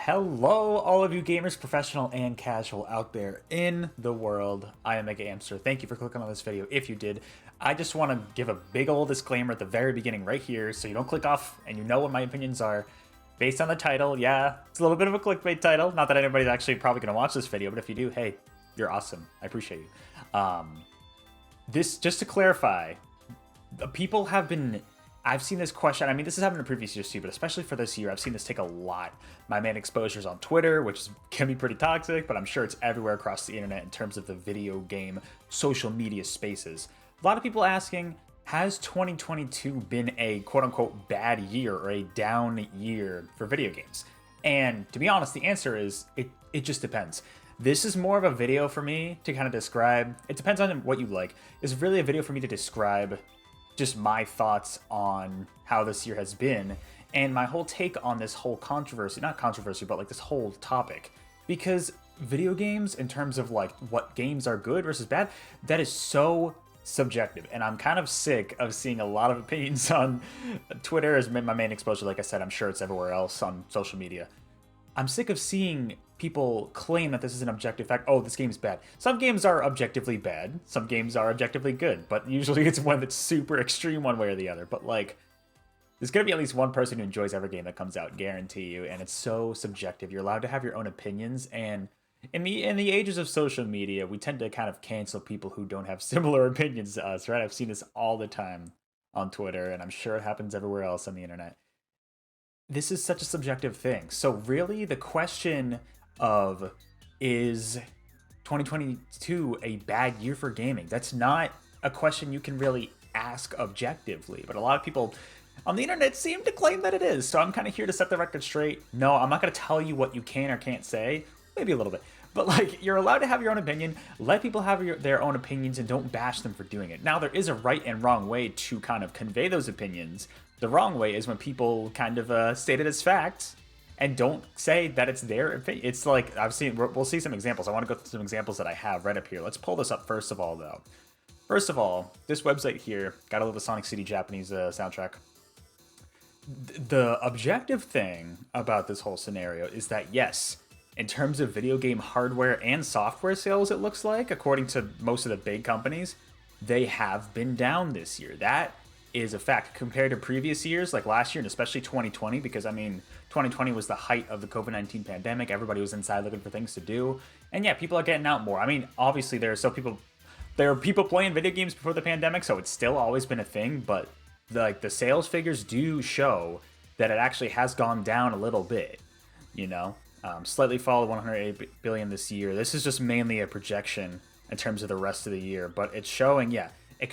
Hello, all of you gamers, professional and casual out there in the world. I am MegaAmpster. Thank you for clicking on this video. If you did, I just want to give a big old disclaimer at the very beginning right here so you don't click off and you know what my opinions are. Based on the title, yeah, it's a little bit of a clickbait title. Not that anybody's actually probably going to watch this video, but if you do, hey, you're awesome. I appreciate you. This, just to clarify, people have been... I've seen this question. I mean, this has happened in previous years too, but especially for this year, I've seen this take a lot. My main exposure is on Twitter, which can be pretty toxic, but I'm sure it's everywhere across the internet in terms of the video game social media spaces. A lot of people asking, has 2022 been a quote-unquote bad year or a down year for video games? And to be honest, the answer is it just depends. This is more of a video for me to kind of describe. It depends on what you like. It's really a video for me to describe just my thoughts on how this year has been and my whole take on this whole controversy, not controversy, but like this whole topic. Because video games, in terms of like what games are good versus bad, that is so subjective. And I'm kind of sick of seeing a lot of opinions on Twitter as my main exposure. Like I said, I'm sure it's everywhere else on social media. I'm sick of seeing people claim that this is an objective fact. Oh, this game's bad. Some games are objectively bad. Some games are objectively good. But usually it's one that's super extreme one way or the other. But like, there's going to be at least one person who enjoys every game that comes out, guarantee you. And it's so subjective. You're allowed to have your own opinions. And in the ages of social media, we tend to kind of cancel people who don't have similar opinions to us, right? I've seen this all the time on Twitter, and I'm sure it happens everywhere else on the internet. This is such a subjective thing. So really the question of, is 2022 a bad year for gaming? That's not a question you can really ask objectively, but a lot of people on the internet seem to claim that it is. So I'm kind of here to set the record straight. No, I'm not going to tell you what you can or can't say. Maybe a little bit. But like, you're allowed to have your own opinion. Let people have their own opinions and don't bash them for doing it. Now, there is a right and wrong way to kind of convey those opinions. The wrong way is when people kind of state it as facts and don't say that it's their opinion. It's like, we'll see some examples. I want to go through some examples that I have right up here. Let's pull this up first of all, though. First of all, this website here, gotta love the Sonic CD Japanese soundtrack. The objective thing about this whole scenario is that, yes, in terms of video game hardware and software sales, it looks like, according to most of the big companies, they have been down this year. That is a fact compared to previous years, like last year and especially 2020, because I mean, 2020 was the height of the COVID-19 pandemic. Everybody was inside looking for things to do. And yeah, people are getting out more. I mean, obviously there are people playing video games before the pandemic, so it's still always been a thing, but the sales figures do show that it actually has gone down a little bit, you know? Slightly fall to 108 billion this year. This is just mainly a projection in terms of the rest of the year, but it's showing, yeah,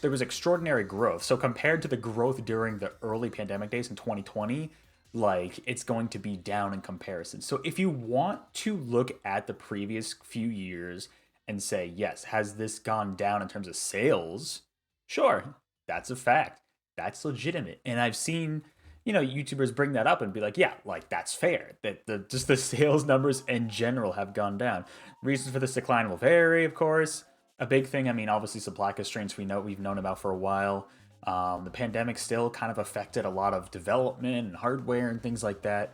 there was extraordinary growth. So compared to the growth during the early pandemic days in 2020, like, it's going to be down in comparison. So if you want to look at the previous few years and say, yes, has this gone down in terms of sales? Sure, that's a fact. That's legitimate. And I've seen, you know, YouTubers bring that up and be like, yeah, like, that's fair. That just the sales numbers in general have gone down. Reasons for this decline will vary, of course. A big thing, I mean, obviously supply constraints we've known about for a while. The pandemic still kind of affected a lot of development and hardware and things like that.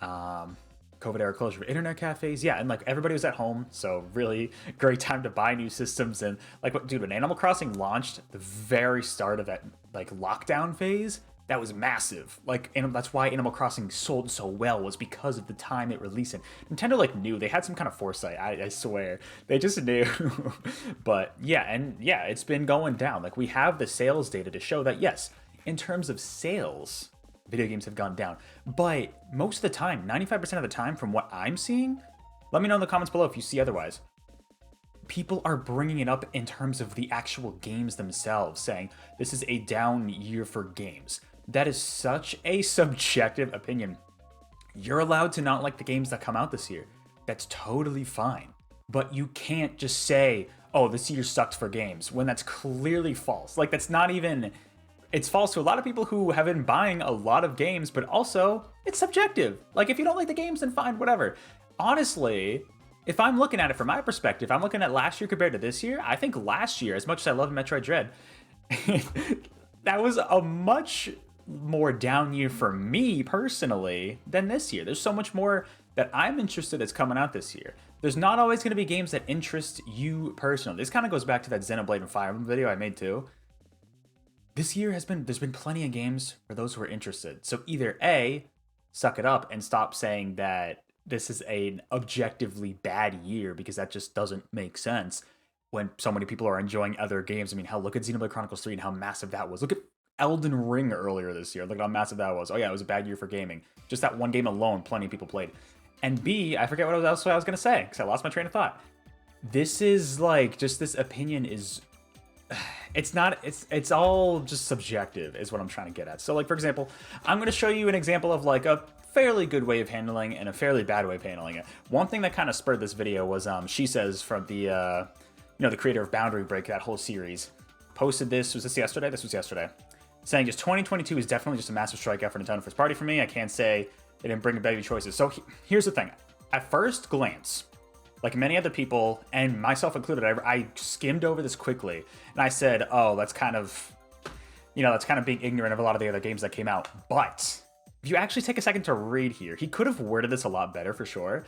COVID era closure of internet cafes. Yeah, and like everybody was at home, so really great time to buy new systems. And like, dude, when Animal Crossing launched, the very start of that like lockdown phase, that was massive. Like, and that's why Animal Crossing sold so well, was because of the time it released it. Nintendo like knew, they had some kind of foresight. I swear, they just knew. But yeah, and yeah, it's been going down. Like, we have the sales data to show that yes, in terms of sales, video games have gone down. But most of the time, 95% of the time, from what I'm seeing, let me know in the comments below if you see otherwise, people are bringing it up in terms of the actual games themselves, saying this is a down year for games. That is such a subjective opinion. You're allowed to not like the games that come out this year. That's totally fine. But you can't just say, oh, this year sucked for games, when that's clearly false. Like, that's not even... It's false to a lot of people who have been buying a lot of games, but also, it's subjective. Like, if you don't like the games, then fine, whatever. Honestly, if I'm looking at it from my perspective, I'm looking at last year compared to this year, I think last year, as much as I love Metroid Dread, that was a much more down year for me personally than this year. There's so much more that I'm interested that's coming out this year. There's not always going to be games that interest you personally. This kind of goes back to that Xenoblade and Fire Emblem video I made too. This year there's been plenty of games for those who are interested. So either A, suck it up and stop saying that this is an objectively bad year, because that just doesn't make sense when so many people are enjoying other games. I mean, hell, look at Xenoblade Chronicles 3 and how massive that was. Look at Elden Ring earlier this year. Look at how massive that was. Oh yeah, it was a bad year for gaming. Just that one game alone, plenty of people played. And B, I forget what else I was going to say, because I lost my train of thought. This is like, just this opinion is... It's all just subjective is what I'm trying to get at. So like, for example, I'm going to show you an example of like a fairly good way of handling and a fairly bad way of handling it. One thing that kind of spurred this video was She Says from the, the creator of Boundary Break, that whole series, posted this. Was this yesterday? This was yesterday. Saying just 2022 is definitely just a massive strikeout for Nintendo first party for me. I can't say they didn't bring better choices. So here's the thing. At first glance, like many other people, and myself included, I skimmed over this quickly, and I said, oh, that's kind of, that's kind of being ignorant of a lot of the other games that came out. But if you actually take a second to read here, he could have worded this a lot better for sure.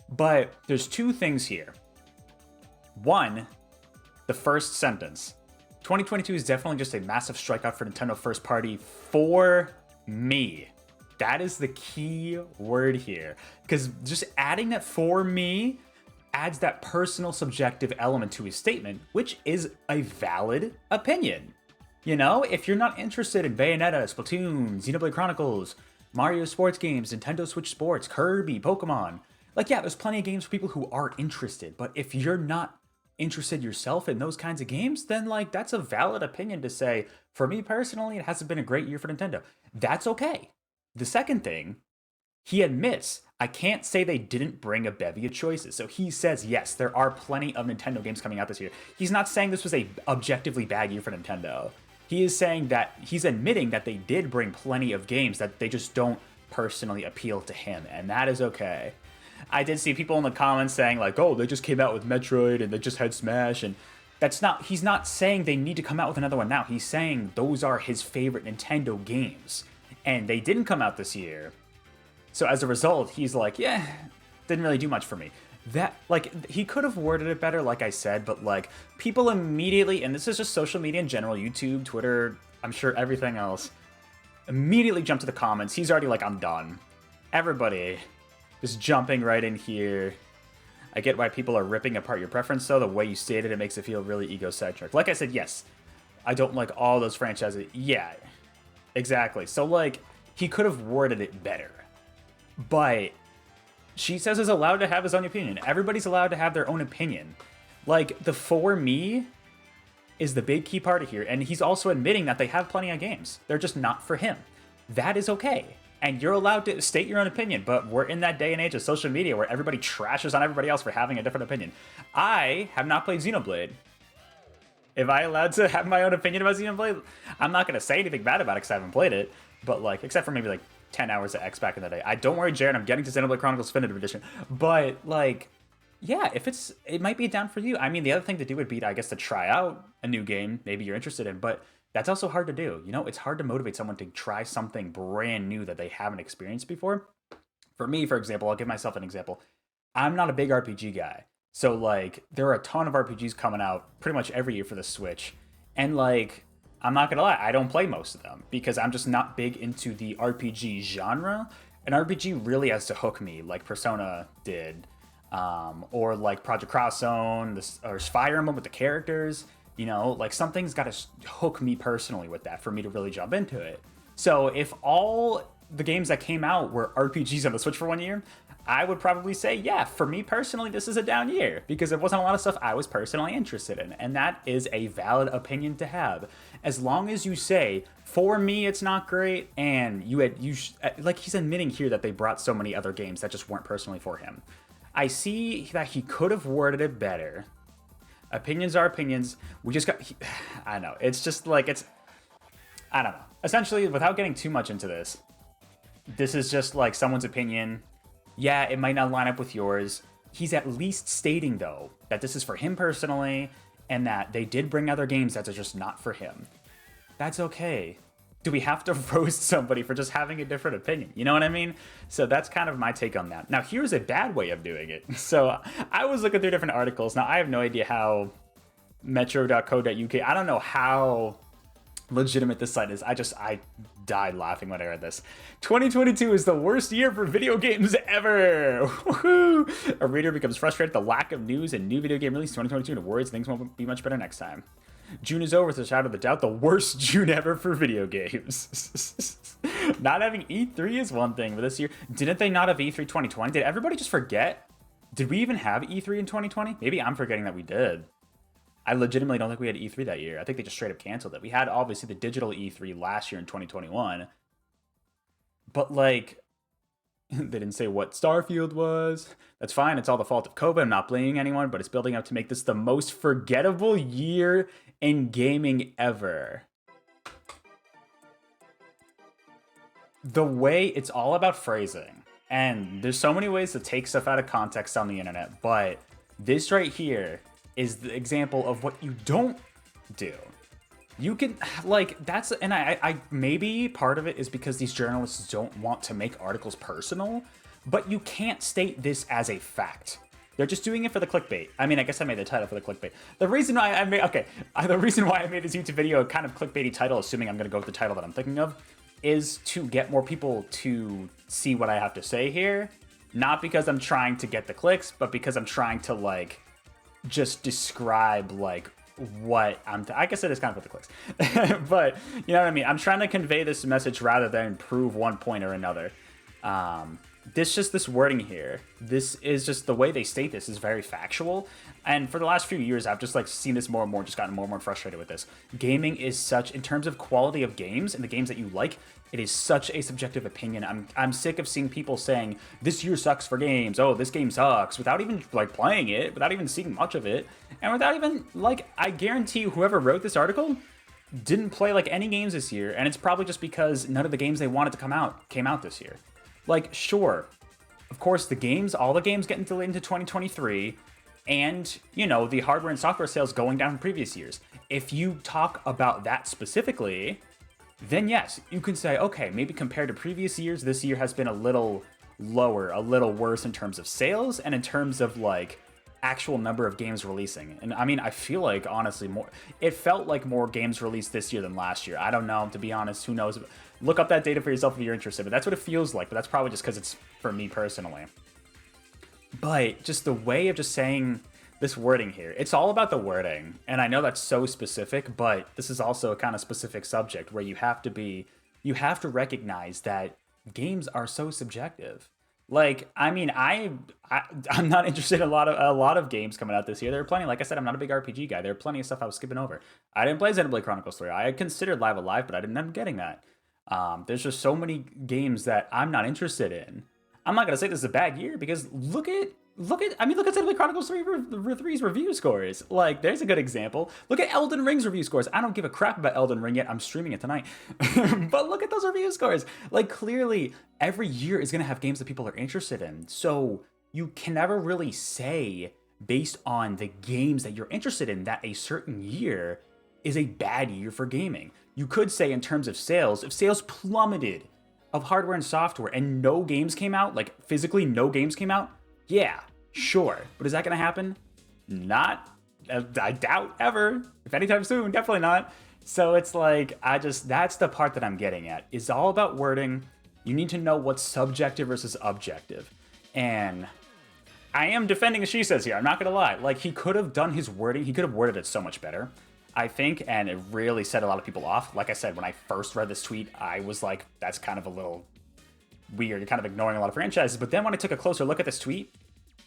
But there's two things here. One, the first sentence. 2022 is definitely just a massive strikeout for Nintendo first party for me. That is the key word here. Because just adding that for me adds that personal subjective element to his statement, which is a valid opinion. If you're not interested in Bayonetta, Splatoon, Xenoblade Chronicles, Mario sports games, Nintendo Switch Sports, Kirby, Pokemon, like, yeah, there's plenty of games for people who are interested, but if you're not interested yourself in those kinds of games, then like, that's a valid opinion to say, for me personally, it hasn't been a great year for Nintendo. That's okay. The second thing, he admits, I can't say they didn't bring a bevy of choices. So he says, yes, there are plenty of Nintendo games coming out this year. He's not saying this was a objectively bad year for Nintendo. He is saying that he's admitting that they did bring plenty of games, that they just don't personally appeal to him. And that is okay. I did see people in the comments saying like, oh, they just came out with Metroid and they just had Smash. And he's not saying they need to come out with another one now. He's saying those are his favorite Nintendo games. And they didn't come out this year. So as a result, he's like, yeah, didn't really do much for me. That, like, he could have worded it better, like I said, but like, people immediately, and this is just social media in general, YouTube, Twitter, I'm sure everything else, immediately jump to the comments. He's already like, I'm done. Everybody just jumping right in here. I get why people are ripping apart your preference, though. The way you stated it makes it feel really egocentric. Like I said, yes, I don't like all those franchises. Yeah, exactly. So, like, he could have worded it better. But She Says is allowed to have his own opinion. Everybody's allowed to have their own opinion. Like, the for me is the big key part of here. And he's also admitting that they have plenty of games. They're just not for him. That is okay. And you're allowed to state your own opinion, but we're in that day and age of social media where everybody trashes on everybody else for having a different opinion. I have not played Xenoblade. Am I allowed to have my own opinion about Xenoblade? I'm not going to say anything bad about it because I haven't played it, but like, except for maybe like 10 hours of X back in the day. Don't worry, Jared, I'm getting to Xenoblade Chronicles Definitive Edition, but like, yeah, it might be down for you. I mean, the other thing to do would be, I guess, to try out a new game maybe you're interested in, but that's also hard to do. It's hard to motivate someone to try something brand new that they haven't experienced before. For me, for example, I'll give myself an example. I'm not a big RPG guy. So, like, there are a ton of RPGs coming out pretty much every year for the Switch. And, like, I'm not going to lie, I don't play most of them because I'm just not big into the RPG genre. An RPG really has to hook me, like Persona did. Or, like, Project Cross Zone, or Fire Emblem with the characters. Like, something's got to hook me personally with that for me to really jump into it. So if all the games that came out were RPGs on the Switch for 1 year, I would probably say, yeah, for me personally, this is a down year because there wasn't a lot of stuff I was personally interested in. And that is a valid opinion to have. As long as you say, for me, it's not great. And like he's admitting here that they brought so many other games that just weren't personally for him. I see that he could have worded it better. Opinions are opinions. We just I don't know. It's just like, I don't know. Essentially, without getting too much into this is just like someone's opinion. Yeah, it might not line up with yours. He's at least stating, though, that this is for him personally and that they did bring other games that are just not for him. That's okay. do we have to roast somebody for just having a different opinion? You know what I mean? So that's kind of my take on that. Now, here's a bad way of doing it. So I was looking through different articles. Now, I have no idea how metro.co.uk, I don't know how legitimate this site is. I died laughing when I read this. 2022 is the worst year for video games ever. Woohoo! A reader becomes frustrated at the lack of news and new video game release 2022 and worries things won't be much better next time. June is over with a shadow of a doubt, the worst June ever for video games. Not having E3 is one thing, but this year, didn't they not have E3 2020? Did everybody just forget? Did we even have E3 in 2020? Maybe I'm forgetting that we did. I legitimately don't think we had E3 that year. I think they just straight up canceled it. We had, obviously, the digital E3 last year in 2021. But, like, they didn't say what Starfield was. That's fine. It's all the fault of COVID. I'm not blaming anyone, but it's building up to make this the most forgettable year in gaming ever. The way it's all about phrasing. And there's so many ways to take stuff out of context on the internet, but this right here is the example of what you don't do. You can, like, that's, and I maybe part of it is because these journalists don't want to make articles personal, but you can't state this as a fact. They're just doing it for the clickbait. I mean, I guess I made the title for the clickbait. The reason why I made, the reason why I made this YouTube video a kind of clickbaity title, assuming I'm gonna go with the title that I'm thinking of, is to get more people to see what I have to say here. Not because I'm trying to get the clicks, but because I'm trying to, like, just describe, like, what I guess it is kind of for the clicks. But, you know what I mean? I'm trying to convey this message rather than prove one point or another. This wording here, this is just the way they state this is very factual. And for the last few years, I've just, like, seen this more and more, just gotten more and more frustrated with this. Gaming is such, in terms of quality of games and the games that you like, it is such a subjective opinion. I'm sick of seeing people saying, this year sucks for games, oh, this game sucks, without even, like, playing it, without even seeing much of it, and without even, like, I guarantee you whoever wrote this article didn't play, like, any games this year, and it's probably just because none of the games they wanted to come out came out this year. Like, sure, of course, all the games getting delayed into 2023, and, you know, the hardware and software sales going down from previous years. If you talk about that specifically, then yes, you can say, okay, maybe compared to previous years, this year has been a little lower, a little worse in terms of sales and in terms of, like, actual number of games releasing. And I mean, I feel like, honestly, it felt like more games released this year than last year. I don't know, to be honest, who knows? Look up that data for yourself if you're interested, but that's what it feels like. But that's probably just because it's for me personally. But just the way of just saying this wording here, it's all about the wording. And I know that's so specific, but this is also a kind of specific subject where you have to recognize that games are so subjective. Like, I mean, I'm not interested in a lot of games coming out this year. There are plenty. Like I said, I'm not a big RPG guy. There are plenty of stuff I was skipping over. I didn't play Xenoblade Chronicles 3. I had considered Live Alive, but I didn't end up getting that. There's just so many games that I'm not interested in. I'm not gonna say this is a bad year because look at Xenoblade Chronicles 3's review scores. Like, there's a good example. Look at Elden Ring's review scores. I don't give a crap about Elden Ring yet. I'm streaming it tonight. But look at those review scores. Like, clearly, every year is gonna have games that people are interested in. So you can never really say, based on the games that you're interested in, that a certain year is a bad year for gaming. You could say in terms of sales, if sales plummeted of hardware and software and no games came out, like physically no games came out, yeah, sure. But is that going to happen? Not, I doubt ever. If anytime soon, definitely not. So it's like, that's the part that I'm getting at. It's all about wording. You need to know what's subjective versus objective. And I am defending She Says here, I'm not going to lie. Like, he could have done his wording, he could have worded it so much better, I think, and it really set a lot of people off. Like I said, when I first read this tweet, I was like, that's kind of a little weird. You're kind of ignoring a lot of franchises. But then when I took a closer look at this tweet,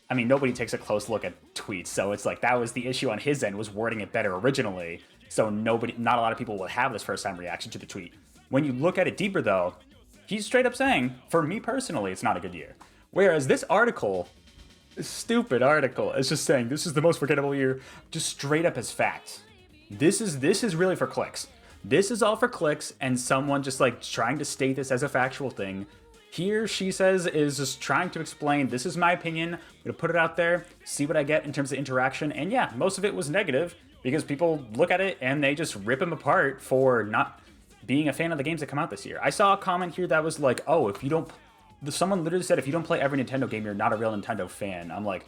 I mean, nobody takes a close look at tweets. So it's like, that was the issue on his end, was wording it better originally. So not a lot of people will have this first time reaction to the tweet. When you look at it deeper though, he's straight up saying, for me personally, it's not a good year. Whereas this article, this stupid article, is just saying, this is the most forgettable year, just straight up as fact. This is really for clicks. This is all for clicks and someone just, like, trying to state this as a factual thing. Here, She Says, is just trying to explain, this is my opinion, I'm gonna put it out there, see what I get in terms of interaction, and yeah, most of it was negative, because people look at it and they just rip him apart for not being a fan of the games that come out this year. I saw a comment here that was like, oh, if you don't... Someone literally said, if you don't play every Nintendo game, you're not a real Nintendo fan. I'm like,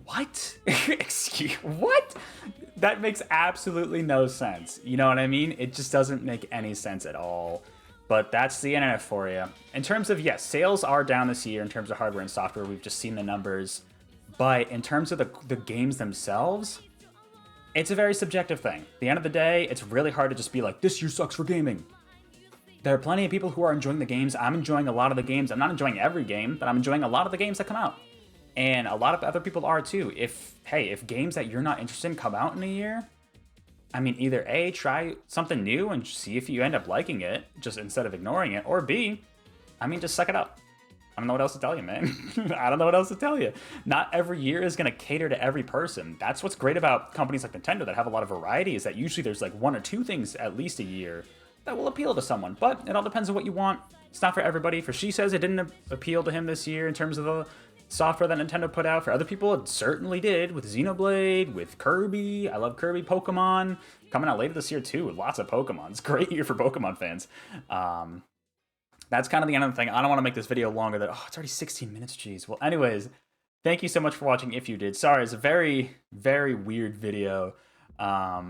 what? Excuse... What? That makes absolutely no sense. You know what I mean? It just doesn't make any sense at all. But that's the internet for you. In terms of, yes, sales are down this year in terms of hardware and software. We've just seen the numbers. But in terms of the games themselves, it's a very subjective thing. At the end of the day, it's really hard to just be like, this year sucks for gaming. There are plenty of people who are enjoying the games. I'm enjoying a lot of the games. I'm not enjoying every game, but I'm enjoying a lot of the games that come out. And a lot of other people are too. If games that you're not interested in come out in a year, I mean, either A, try something new and see if you end up liking it, just instead of ignoring it, or B, I mean, just suck it up. I don't know what else to tell you, man. I don't know what else to tell you. Not every year is going to cater to every person. That's what's great about companies like Nintendo that have a lot of variety, is that usually there's like 1 or 2 things at least a year that will appeal to someone. But it all depends on what you want. It's not for everybody. For She Says, it didn't appeal to him this year in terms of the software that Nintendo put out. For other people, it certainly did, with Xenoblade, with Kirby. I love Kirby. Pokemon coming out later this year too, with lots of Pokemon. It's a great year for Pokemon fans. That's kind of the end of the thing. I don't want to make this video longer than... Oh, it's already 16 minutes, jeez. Well, anyways, thank you so much for watching if you did. Sorry, it's a very, very weird video. I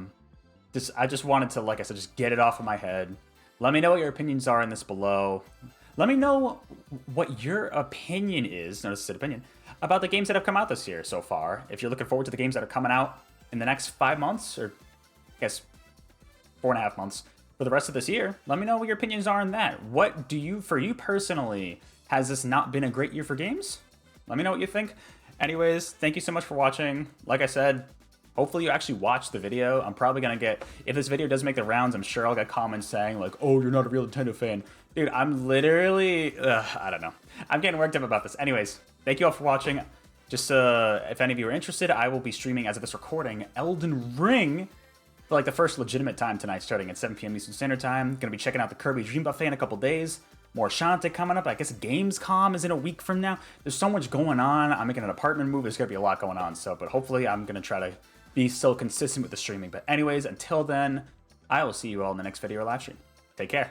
just wanted to, like I said, just get it off of my head. Let me know what your opinions are in this below. Let me know what your opinion is, notice I said opinion, about the games that have come out this year so far. If you're looking forward to the games that are coming out in the next 5 months, or I guess 4.5 months, for the rest of this year, let me know what your opinions are on that. What do you, for you personally, has this not been a great year for games? Let me know what you think. Anyways, thank you so much for watching. Like I said, hopefully you actually watched the video. I'm probably going to get, if this video does make the rounds, I'm sure I'll get comments saying like, oh, you're not a real Nintendo fan. Dude, I'm literally, I don't know. I'm getting worked up about this. Anyways, thank you all for watching. Just if any of you are interested, I will be streaming, as of this recording, Elden Ring for like the first legitimate time tonight, starting at 7 p.m. Eastern Standard Time. Gonna be checking out the Kirby Dream Buffet in a couple days. More Shantae coming up. I guess Gamescom is in a week from now. There's so much going on. I'm making an apartment move. There's gonna be a lot going on. So, but hopefully I'm gonna try to be still consistent with the streaming. But anyways, until then, I will see you all in the next video or live stream. Take care.